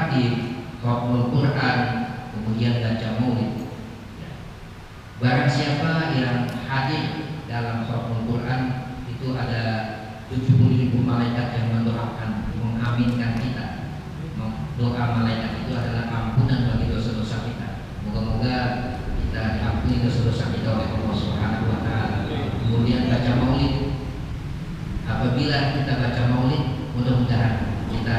khatib, khatmul Quran, kemudian baca maulid. Barang siapa yang hadir dalam khatmul Quran itu ada 70.000 malaikat yang mendoakan, mengaminkan kita. Doa malaikat itu adalah ampunan bagi dosa-dosa kita. Moga-moga kita diampuni dosa-dosa kita oleh Allah Subhanahu wa taala. Kemudian baca maulid. Apabila kita baca maulid, mudah-mudahan kita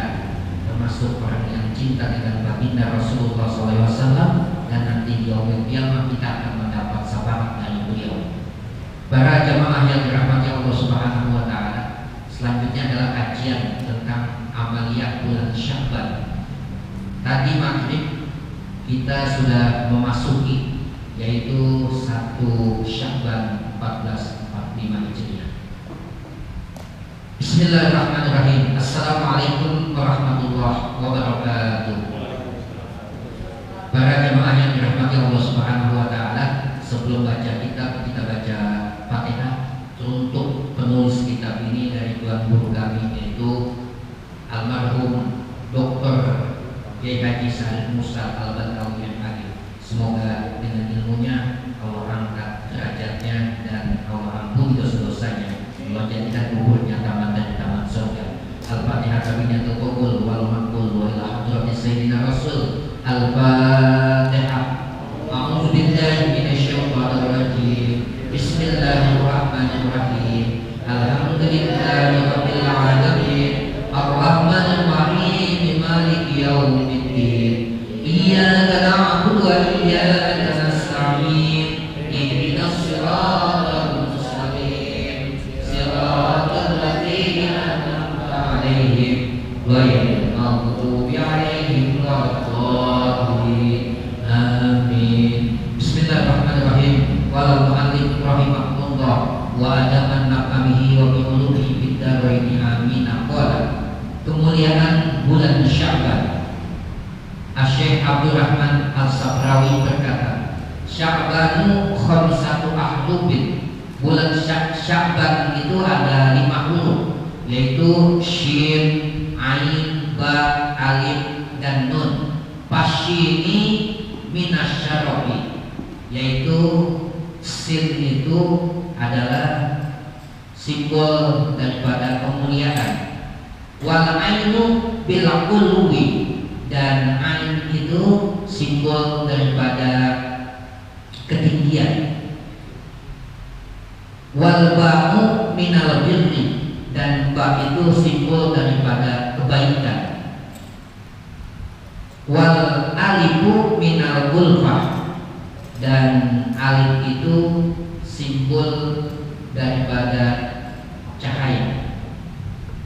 termasuk orang yang cinta dengan baginda Rasulullah SAW, dan nanti di yaumil qiyamah kita akan mendapat syafaat dari beliau. Para jamaah yang dirahmati Allah Subhanahu wa taala, selanjutnya adalah kajian tentang amaliyah bulan Sya'ban. Tadi maghrib kita sudah memasuki, yaitu 1 Sya'ban 1445 Hijriah. Bismillahirrahmanirrahim. Assalamualaikum warahmatullahi wabarakatuh. Para jemaah yang dirahmati Allah Subhanahu wa taala, sebelum baca kitab kita baca Fatihah untuk penulis kitab ini dari tuan guru kami, yaitu almarhum Dr. Kiai Haji Said Musa Al-Badawi yang hadir. Semoga dengan ilmunya Allah angkat derajatnya dan Allah ampuni dosa-dosanya. Allah jadikan kuburnya taman dari taman surga. Al-Fatihah kabinya tuqul wal maqul wa ila hadrati sayyidina Rasul. Al-Fatihah. A'udzu billahi minasyaitonir rajim. Bismillahirrahmanirrahim. Alhamdulillahi rabbil alamin. Ar-Rahmanir Rahim. Maliki yaumiddin. Iyyaka na'budu wa iyyaka nasta'in. Ihdinas siratal mustaqim. Siratal ladzina an'amta 'alaihim ghairil maghdubi 'alaihim waladdallin. Amin. Bismillahirrahmanirrahim. Wal mu'allif rahimahullah wa adaman nafamihi wa bi ulumihi fid dharaini amin. Aqala kemuliaan bulan Sya'ban. Syekh Abdurrahman Al-Sabrawi berkata, Sya'banu khamsatu ahlubin. Bulan Sya'ban itu ada 5 huruf, yaitu Shin, Ain, Ba, Alif, dan Nun. Pasyini minasyarafi, yaitu Sin itu adalah simbol daripada kemuliaan. Wal ainu bil qulubi, dan ain itu simbol daripada ketinggian. Wal ba'u minal birri, dan ba itu simbol daripada kebaikan. Wal alifu minal ulfah, dan alif itu simbol daripada cahaya.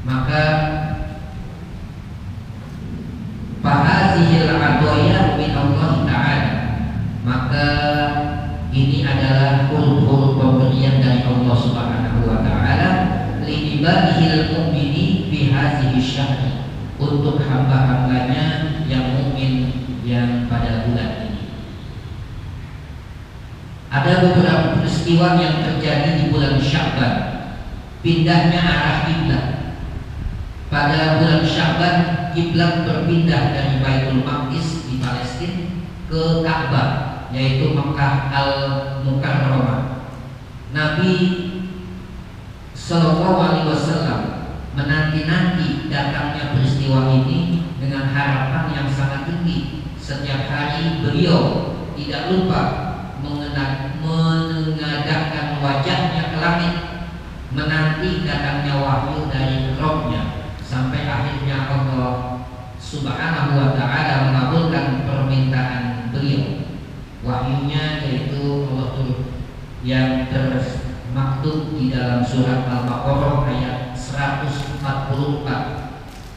Maka fahazihil adoya min Allah Ta'ala, maka ini adalah huruf-huruf pemberian dari Allah Subhanahu wa Ta'ala li ibadihil mu'mini fi hazihi syahri, untuk hamba-hambanya yang mukmin yang pada bulan ini. Ada beberapa peristiwa yang terjadi di bulan Sya'ban. Pindahnya arah kiblat. Pada bulan Sya'ban, kiblat berpindah dari Baitul Maqdis di Palestina ke Ka'bah, yaitu Mekah Al-Mukarramah. Nabi Sallallahu Alaihi Wasallam menanti-nanti datangnya peristiwa ini dengan harapan yang sangat tinggi. Setiap hari beliau tidak lupa menengadahkan wajahnya ke langit, menanti datangnya wahyu dari Rabb-Nya, sampai akhirnya Allah Subhanahu wa Ta'ala mengabulkan permintaan beliau. Wahyunya yaitu Allah yang termaktub di dalam surat Al-Baqarah ayat 144.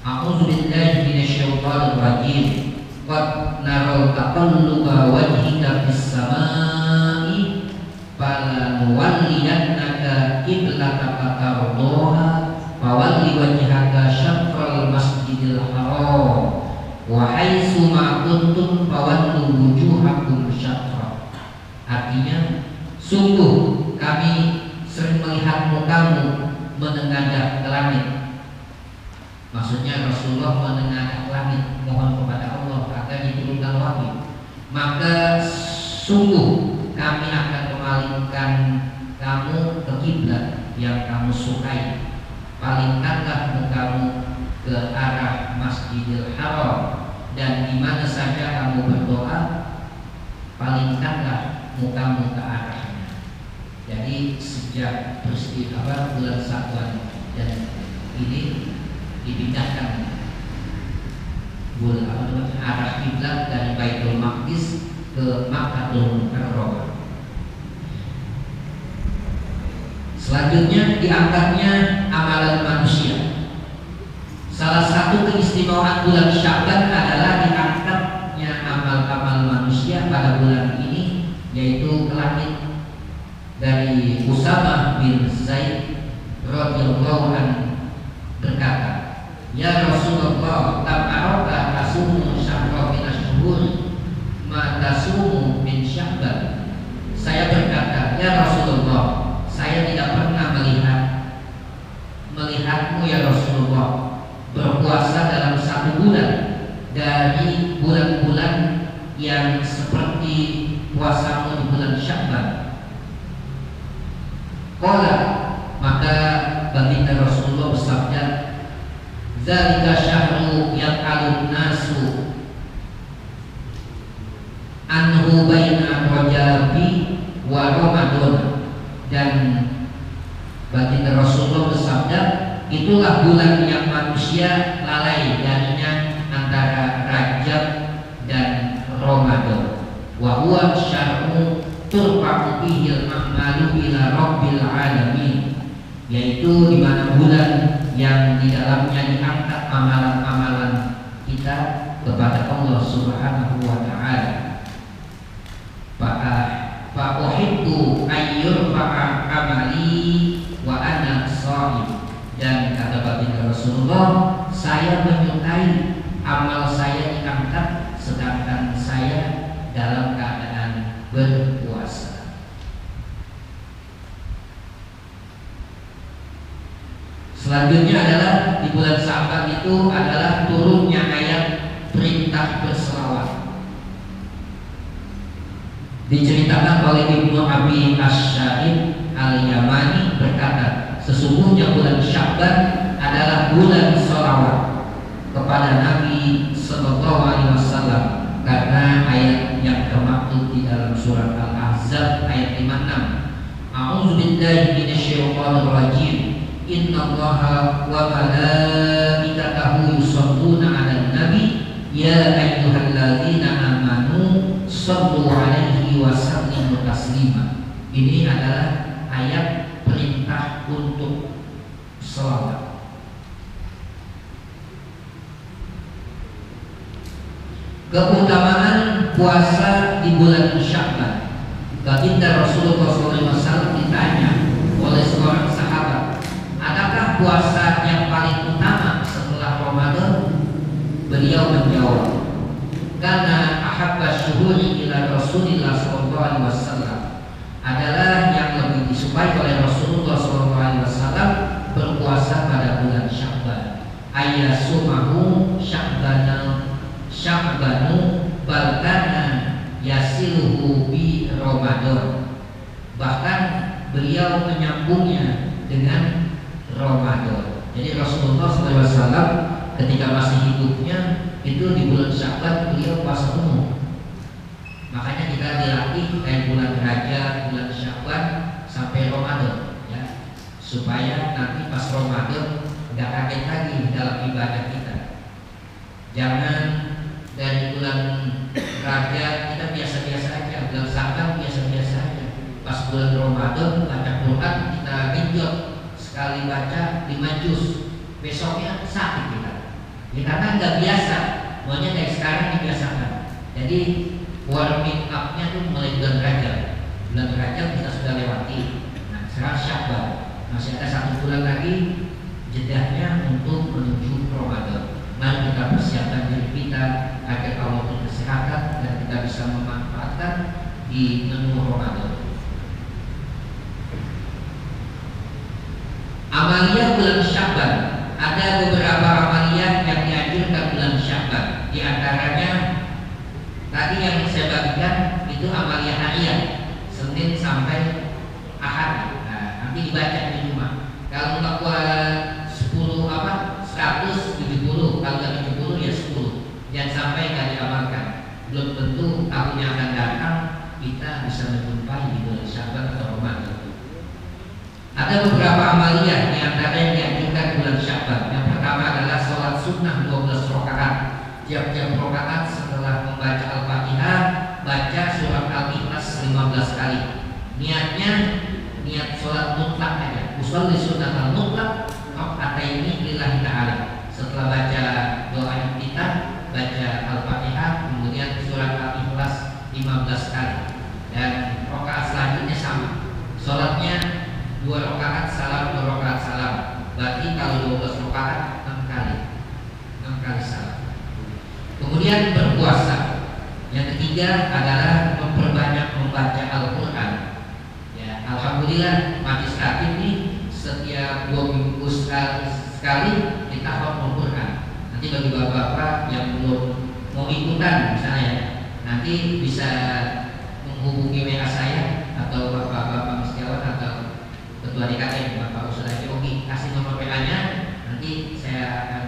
A'udzu billahi minasyaitonir rajim. Qad naral taqalluba wajhika fis samai falanuwalliyannaka qiblatan tardaha fawalli wajhaka syatral masjidil haram wa haitsu ma kuntum fawallu wujuhakum syatra. Artinya, sungguh kami sering melihat mukamu menengadah ke langit. Maksudnya Rasulullah menengadah ke langit, mohon kepada Allah kamu sukai. Palingkanlah mukamu ke arah Masjidil Haram, dan di mana saja kamu berdoa, palingkanlah mukamu ke arahnya. Jadi sejak peristiwa bulan Syawal dan ini dipindahkan arah kiblat dari Baitul Maqdis ke Makkahul Mukarramah. Selanjutnya diangkatnya amalan manusia. Salah satu keistimewaan bulan Sya'ban adalah diangkatnya amal-amal manusia pada bulan ini, yaitu ke langit. Dari Usamah bin Zaid radhiyallahu anhu berkata, "Ya Rasulullah, lam araka tasumu syahra min asyhur ma tasumu min Sya'ban." Saya berkata, "Ya Rasulullah, saya tidak pernah melihatmu ya Rasulullah berpuasa dalam satu bulan dari bulan-bulan yang seperti puasamu di bulan Sya'ban." Qala, maka baginda Rasulullah bersabda, "Dzalika syahru yaqalun nasu anhu baina Rajabi wa Ramadan." Dan baginda Rasulullah bersabda, itulah bulan yang manusia lalai darinya antara Rajab dan Ramadan. Wa huwa syar'u turfa'u bihil a'malu ila rabbil alamin, yaitu di mana bulan yang di dalamnya diangkat amalan-amalan kita kepada Allah Subhanahu wa taala. Fa uhibbu ayyurfa'a amali wa ana sha'im. Dan kata baginda Rasulullah, saya menyukai amal saya diangkat sedangkan saya dalam keadaan berpuasa. Selanjutnya adalah di bulan Sya'ban itu adalah turunnya ayat perintah berselawat. Diceritakan oleh Ibnu Abi Asy'aib Al-Yamani berkata, sesungguhnya bulan Sya'ban adalah bulan sholawat kepada Nabi Sallallahu Alaihi Wasallam, karena ayat yang termaktub di dalam surat Al-Ahzab ayat 56. A'udzubillahi minasyaitonir rajim. Innallaha wa malaikatahu yusholluna 'alan nabi ya ayyuhalladzina amanu shallu 'alaihi wa sallimu taslima. Ini adalah ayat perintah untuk sholawat. Keutamaan puasa di bulan Sya'ban. Baginda Rasulullah SAW ditanya oleh seorang sahabat, adakah puasa yang paling utama setelah Ramadan? Beliau menjawab, karena ahabba syuhuri ila Rasulillah SAW, adalah yang lebih disukai oleh Rasulullah SAW berpuasa pada bulan Sya'ban. Ayyasumahu Sya'banu balkana yasiluhu bi Ramadan. Bahkan beliau menyambungnya dengan Ramadan. Jadi Rasulullah SAW ketika masih hidupnya itu di bulan Sya'ban beliau puasa penuh. Makanya kita dilatih dari bulan Rajab, bulan Sya'ban sampai Ramadan, ya, supaya nanti pas Ramadan nggak kaget lagi dalam ibadah kita. Jangan dari bulan Rajab kita biasa-biasa aja, bulan Sya'ban biasa-biasa aja. Pas bulan Ramadan baca Quran kita genjot, sekali baca 5 juz, besoknya sakit kita. Ya, karena nggak biasa, maunya dari sekarang dibiasakan. Jadi warming up-nya tuh mulai bulan Rajab. Bulan Rajab kita sudah lewati. Nah, sekarang Sya'ban masih ada 1 bulan lagi jedahnya untuk menuju Ramadan. Mari kita persiapkan diri kita agar Allah beri kesehatan dan kita bisa memanfaatkan di menu Ramadan. Amalia bulan Sya'ban. Ada beberapa amalia yang dianjurkan bulan Sya'ban. Di antaranya tadi yang saya bagikan itu amalia harian, Senin sampai Ahad. Nah, nanti dibaca di rumah. Kalau nggak kuat 10 apa 170, kalau nggak 70 ya 10. Jangan sampai nggak diamalkan. Belum tentu tahun yang akan datang kita bisa menjumpai di bulan Sya'ban atau Ramadan. Ada beberapa amaliyah di antara yang dianjurkan di bulan Sya'ban. Yang pertama adalah sholat sunnah 12 rakaat. Tiap-tiap rakaat setelah membaca Al-Fatihah baca surat Al-Ikhlas 15 kali. Niatnya niat sholat mutlak aja. Usul di sunnah al-mutlak ini lillahi ta'ala. Setelah baca doa kita baca Al-Fatihah kemudian surat Al-Ikhlas 15 kali. Dan rakaat selanjutnya sama. Sholatnya 2 rakaat salam, 2 rakaat salam. Berarti kalau 12 rakaat 6 kali. 6 kali salam. Kemudian berpuasa. Yang ketiga adalah memperbanyak membaca Al-Quran. Ya, alhamdulillah majelis taklim ini setiap 2 minggu sekali kita hafal Al-Quran. Nanti bagi bapak-bapak yang belum mau ikutan misalnya, nanti bisa menghubungi WA saya atau bapak-bapak Setiawan atau ketua DKM Bapak Ustaz Yogi, kasih nomor WA-nya, nanti saya akan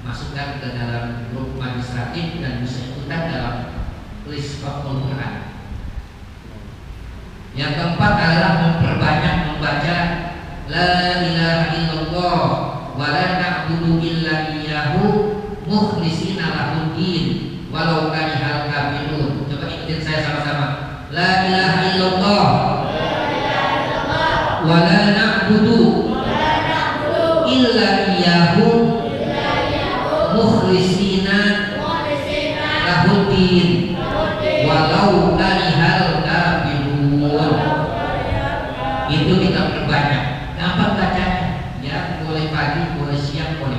masukkan ke dalam grup administratif dan bisa ikutan dalam list Al-Quran. Yang keempat adalah memperbanyak membaca La ilaha illallah wa la na'budu illa iyyahu mukhlishina lahuddin walau karihal kafirun. Coba ikutin saya sama-sama. La ilaha illallah wa la na'budu illa iyyahu mukhlishina lahuddin walau karihal kafirun. Itu kita perbanyak. Gampang bacanya, ya boleh pagi, boleh siang, boleh